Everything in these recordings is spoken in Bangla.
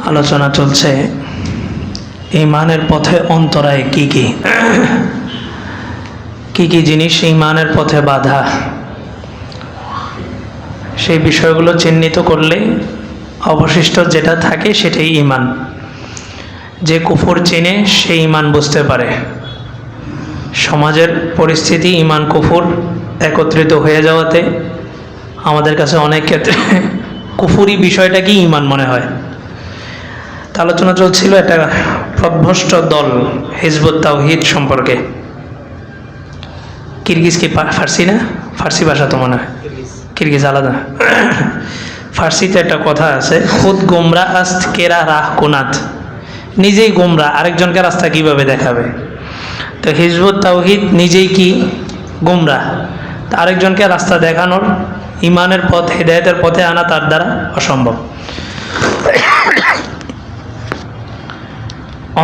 আলোচনা চলছে ঈমানের পথে অন্তরায় কি কি জিনিস ঈমানের পথে বাধা, সেই বিষয়গুলো চিহ্নিত করলে অবশিষ্ট যেটা থাকে সেটাই ঈমান। যে কুফর চিনে সে ঈমান বুঝতে পারে। সমাজের পরিস্থিতি ঈমান কুফর একত্রিত হয়ে যাওয়াতে আমাদের কাছে অনেক ক্ষেত্রে কুফরি বিষয়টা কি ঈমান মনে হয়। আলোচনা চলছিল একটা প্রভ্রষ্ট দল হিজবুত তাওহীদ সম্পর্কে। কিরগিজ কি ফার্সি না? ফার্সি ভাষা তো মনে হয়, কিরগিজ আলাদা। ফার্সিতে একটা কথা আছে, খুদ গোমরা আস্ত কেরা রাহ কোনাত, নিজেই গোমরা আরেকজনকে রাস্তা কিভাবে দেখাবে। তো হিজবুত তাওহীদ নিজেই কি গোমরা, আরেকজনকে রাস্তা দেখানোর, ঈমানের পথ হিদায়াতের পথে আনা তার দ্বারা অসম্ভব।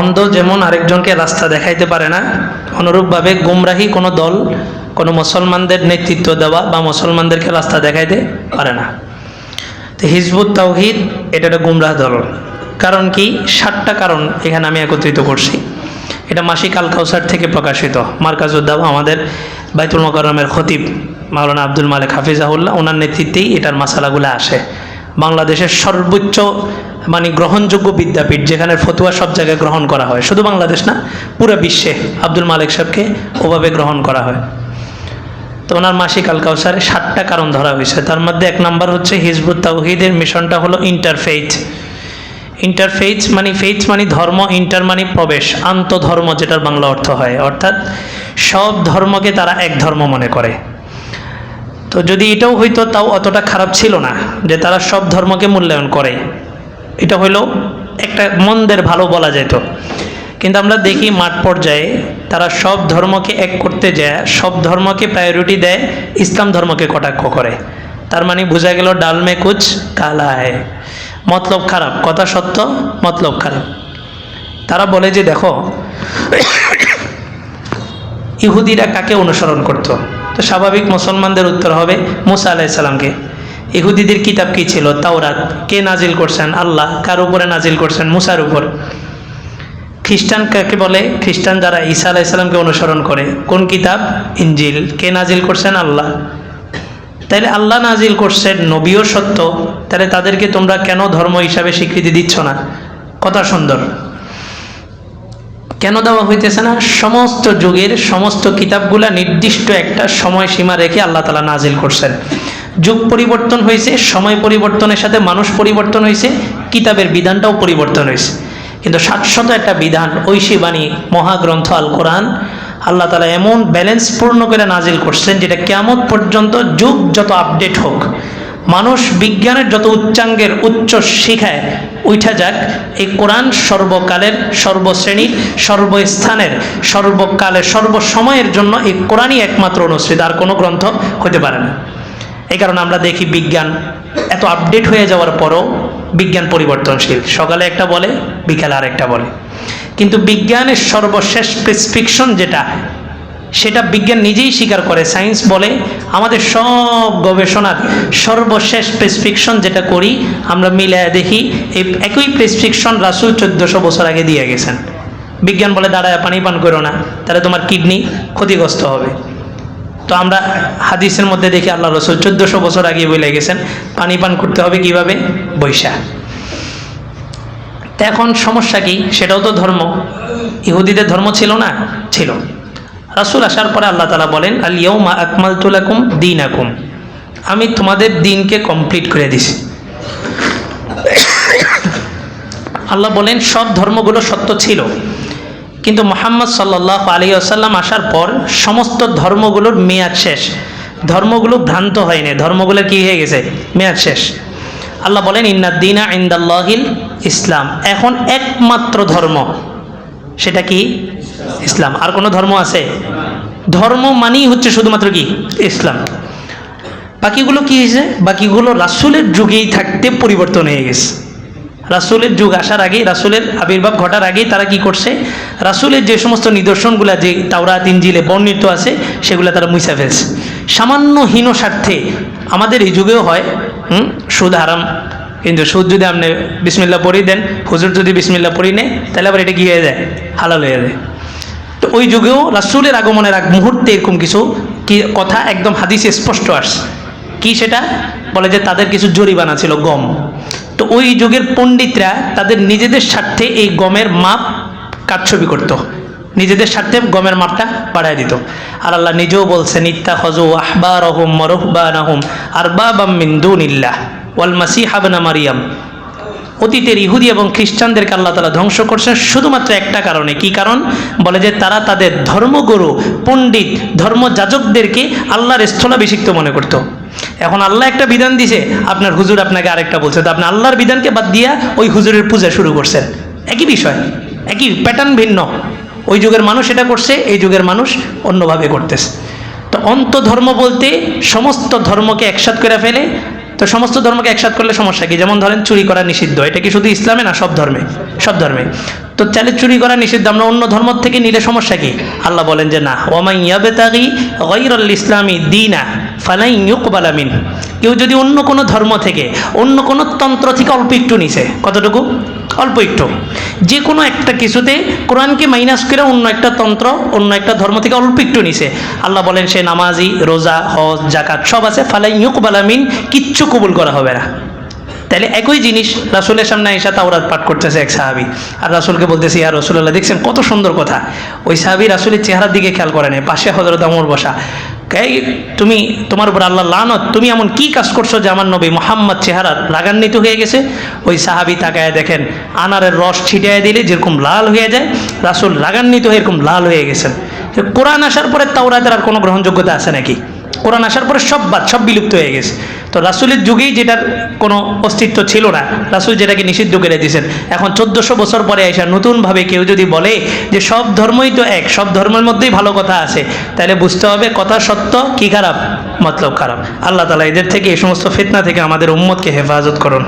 অন্ধ যেমন আরেকজনকে রাস্তা দেখাইতে পারে না, অনুরূপভাবে গুমরাহি কোনো দল কোনো মুসলমানদের নেতৃত্ব দেওয়া বা মুসলমানদেরকে রাস্তা দেখাইতে পারে না। তো হিজবুত তাওহীদ এটা একটা গুমরাহ দল। কারণ কি? 7টা কারণ এখানে আমি একত্রিত করছি। এটা মাসিক আল কাউসার থেকে প্রকাশিত। মার্কাজুদ্দাওয়া আমাদের বাইতুল মোকাররমের খতিব মাওলানা আব্দুল মালিক হাফিজাহুল্লাহ, ওনার নেতৃত্বেই এটার মাসালাগুলো আসে। বাংলাদেশের সর্বোচ্চ গ্রহণযোগ্য বিদ্যাপীঠ, যেখানে ফতুয়া সব জায়গায় গ্রহণ করা হয়, শুধু বাংলাদেশ না পুরো বিশ্বে আব্দুল মালিক সাহেবকে ওভাবে গ্রহণ করা হয়। তো ওনার মাসিক আল কাউসারে 7টা কারণ ধরা হয়েছে। তার মধ্যে 1 নম্বর হচ্ছে হিজবুত তাওহীদের মিশনটা হলো ইন্টারফেইথ। ইন্টারফেইথ ফেইথ ধর্ম, ইন্টার প্রবেশ, আন্তধর্ম যেটার বাংলা অর্থ হয়, অর্থাৎ সব ধর্মকে তারা এক ধর্ম মনে করে। তো যদি এটাও হইতো তাও অতটা খারাপ ছিল না যে তারা সব ধর্মকে মূল্যায়ন করে, এটা হইল একটা মন্দের ভালো বলা যেত। কিন্তু আমরা দেখি মাঠ পর্যায়ে তারা সব ধর্মকে এক করতে যায়, সব ধর্মকে প্রায়োরিটি দেয়, ইসলাম ধর্মকে কটাক্ষ করে। তার বোঝা গেল ডাল মে কুচ কালা হ্যায়, মতলব খারাপ, কথা সত্য মতলব খারাপ। তারা বলে যে দেখো ইহুদিরা কাকে অনুসরণ করত, তো স্বাভাবিক মুসলমানদের উত্তর হবে মুসা আলাইহিস সালামকে। ইহুদিদের কিতাব কি ছিল? তাওরাত। কে নাজিল করছেন? আল্লাহ। কার উপরে নাজিল করছেন? মুসার উপর। খ্রিস্টান কাকে বলে? খ্রিস্টান যারা ঈসা আলাইহিস সালামকে অনুসরণ করে। কোন কিতাব? ইনজিল। কে নাজিল করছেন? আল্লাহ। তাইলে আল্লাহ নাজিল করছেন, নবীও সত্য, তাহলে তাদেরকে তোমরা কেন ধর্ম হিসাবে স্বীকৃতি দিচ্ছ না? কথা সুন্দর। কেন দেওয়া হইতেছে না? সমস্ত যুগের সমস্ত কিতাবগুলা নির্দিষ্ট একটা সময়সীমা রেখে আল্লাহ তাআলা নাজিল করছেন। যুগ পরিবর্তন হয়েছে, সময় পরিবর্তনের সাথে মানুষ পরিবর্তন হয়েছে, কিতাবের বিধানটাও পরিবর্তন হয়েছে। কিন্তু 700 একটা বিধান, ঐশী বাণী মহাগ্রন্থ আল কোরআন আল্লাহ তাআলা এমন ব্যালেন্স পূর্ণ করে নাজিল করছেন যেটা কিয়ামত পর্যন্ত যুগ যত আপডেট হোক, মানুষ বিজ্ঞানের যত উচ্চাঙ্গের উচ্চ শিখায় উঠা যাক, এই কোরআন সর্বকালের, সর্বশ্রেণীর, সর্বস্থানের, সর্বকালের, সর্বসময়ের জন্য এই কোরআনই একমাত্র অনুসৃত, আর কোনো গ্রন্থ হতে পারে না। এই কারণে আমরা দেখি বিজ্ঞান এত আপডেট হয়ে যাওয়ার পরও বিজ্ঞান পরিবর্তনশীল, সকালে একটা বলে বিকালে আরেকটা বলে। কিন্তু বিজ্ঞানের সর্বশেষ প্রেসক্রিপশন যেটা, সেটা বিজ্ঞান নিজেই স্বীকার করে। সায়েন্স বলে আমাদের সব গবেষণার সর্বশেষ প্রেসক্রিপশন যেটা করি আমরা মিলায় দেখি এই একই প্রেসক্রিপশন রাসূল 1400 বছর আগে দিয়ে গেছেন। বিজ্ঞান বলে দাঁড়ায় পানি পান করো না, তাহলে তোমার কিডনি ক্ষতিগ্রস্ত হবে। তো আমরা হাদিসের মধ্যে দেখি আল্লাহ রাসূল 1400 বছর আগে বলে গেছেন পানি পান করতে হবে কিভাবে? বৈশা। তো এখন সমস্যা কি? সেটাও তো ধর্ম। ইহুদিদের ধর্ম ছিল না? ছিল। রাসূল আসার পরে আল্লাহ তাআলা বলেন আল ইয়াউমা আকমালতু লাকুম দীনাকুম, আমি তোমাদের দিনকে কমপ্লিট করে দিছি। আল্লাহ বলেন সব ধর্মগুলো সত্য ছিল, কিন্তু মুহাম্মদ সাল্লাল্লাহু আলাইহি ওয়াসাল্লাম আসার পর সমস্ত ধর্মগুলোর মেয়াদ শেষ। ধর্মগুলো ভ্রান্ত হয়নি, ধর্মগুলোর কি হয়ে গেছে? মেয়াদ শেষ। আল্লাহ বলেন ইন্নাদ দীনা ইনদাল্লাহিল ইসলাম, এখন একমাত্র ধর্ম সেটা কি? ইসলাম। আর কোনো ধর্ম আছে? ধর্ম মানেই হচ্ছে শুধুমাত্র কি? ইসলাম। বাকিগুলো কি হয়েছে? বাকিগুলো রাসূলের যুগেই থাকতে পরিবর্তন হয়ে গেছে। রাসূলের যুগ আসার আগে, রাসূলের আবির্ভাব ঘটার আগেই তারা কি করছে? রাসূলের যে সমস্ত নিদর্শনগুলা যে তাওরাত ইনজিলে বর্ণিত আছে সেগুলো তারা মুছে ফেলছে সামান্য হীন স্বার্থে। আমাদের এই যুগেও হয় সুদ হারাম, কিন্তু সুদ যদি আপনি বিসমিল্লাহ পড়ি দেন, হুজুর যদি বিসমিল্লাহ পড়ি নেয়, তাহলে আবার এটা কি হয়ে যায়? হালাল হয়ে যায়। তো ওই যুগেও রাসূলের আগমনের আগ মুহূর্তে এরকম কিছু কি কথা একদম হাদিসে স্পষ্ট আসছে। কি সেটা? বলে যে তাদের কিছু জরিমানা ছিল গম। তো ওই যুগের পণ্ডিতরা তাদের নিজেদের স্বার্থে এই গমের মাপ কারচুপি করত, নিজেদের স্বার্থে গমের মাপটা বাড়ায় দিত। আর আল্লাহ নিজেও বলছেন, ইত্তাখাযু আহবারহুম ওয়া রুহবানাহুম আরবাবাম মিন দুনিল্লাহ ওয়াল মাসিহ ইবনে মারইয়াম। অতীতের ইহুদি এবং খ্রিস্টানদেরকে আল্লাহ তাআলা ধ্বংস করছেন শুধুমাত্র একটা কারণে। কি কারণ? বলে যে তারা তাদের ধর্মগুরু, পণ্ডিত, ধর্মযাজকদেরকে আল্লাহর স্থলাভিষিক্ত মনে করত। এখন আল্লাহ একটা বিধান দিছে, আপনার হুজুর আপনাকে আরেকটা বলছে, তো আপনি আল্লাহর বিধানকে বাদ দিয়া ওই হুজুরের পূজা শুরু করছেন। একই বিষয়, একই প্যাটার্ন ভিন্ন। ওই যুগের মানুষ এটা করছে, এই যুগের মানুষ অন্যভাবে করতেছে। তো অন্তধর্ম বলতে সমস্ত ধর্মকে একসাথ করে ফেলে। তো সমস্ত ধর্মকে একসাথ করলে সমস্যা কি? যেমন ধরেন চুরি করা নিষিদ্ধ, এটা কি শুধু ইসলামে না, সব ধর্মে? সব ধর্মে। তো চাইলে চুরি করা নিষিদ্ধ, আমরা অন্য ধর্ম থেকে নিলে সমস্যা কি? আল্লাহ বলেন যে না, ওয়ামান ইয়াবতাগি গায়রাল ইসলামি দীনা ফালাই ইউকবালা মিনহু। কেউ যদি অন্য কোনো ধর্ম থেকে, অন্য কোনো তন্ত্র থেকে অল্প একটু নিছে, কতটুকু? অল্প একটু, যে কোনো একটা কিছুতে কোরআনকে মাইনাস করে অন্য একটা তন্ত্র, অন্য একটা ধর্ম থেকে অল্প একটু নিছে, আল্লাহ বলেন সে নামাজি, রোজা, হজ, জাকাত সব আছে, ফালাই ইউকবালা মিন, কিচ্ছু কবুল করা হবে না। তাহলে একই জিনিস রাসূলের সামনে এসে তাওরাত পাঠ করতেছে এক সাহাবী, আর রাসূলকে বলতেছে, ইয়া রাসূলুল্লাহ, দেখছেন কত সুন্দর কথা। ওই সাহাবী রাসূলের চেহারার দিকে খেয়াল করে নাই, পাশে হযরত ওমর বসা। তুমি, তোমার উপর আল্লাহ লানত, তুমি এমন কি কাজ করছো যে আমার নবী মুহাম্মদ চেহারা রাগান্বিত হয়ে গেছে? ওই সাহাবী তাকায় দেখেন, আনারের রস ছিটিয়ে দিলে যেরকম লাল হয়ে যায়, রাসূল রাগান্বিত হয়ে এরকম লাল হয়ে গেছেন। কোরআন আসার পরে তাওরাতের আর কোনো গ্রহণযোগ্যতা আছে নাকি? কোরআন আসার পরে সব বাদ, সব বিলুপ্ত হয়ে গেছে। তো রাসূলের যুগেই যেটার কোনো অস্তিত্ব ছিল না, রাসূল যেটাকে নিষিদ্ধ করে দিয়েছেন, এখন 1400 বছর পরে এসে নতুনভাবে কেউ যদি বলে যে সব ধর্মই তো এক, সব ধর্মের মধ্যেই ভালো কথা আছে, তাহলে বুঝতে হবে কথা সত্য, কি খারাপ, মতলব খারাপ। আল্লাহ তাআলা এদের থেকে, এই সমস্ত ফিতনা থেকে আমাদের উম্মতকে হেফাজত করুন।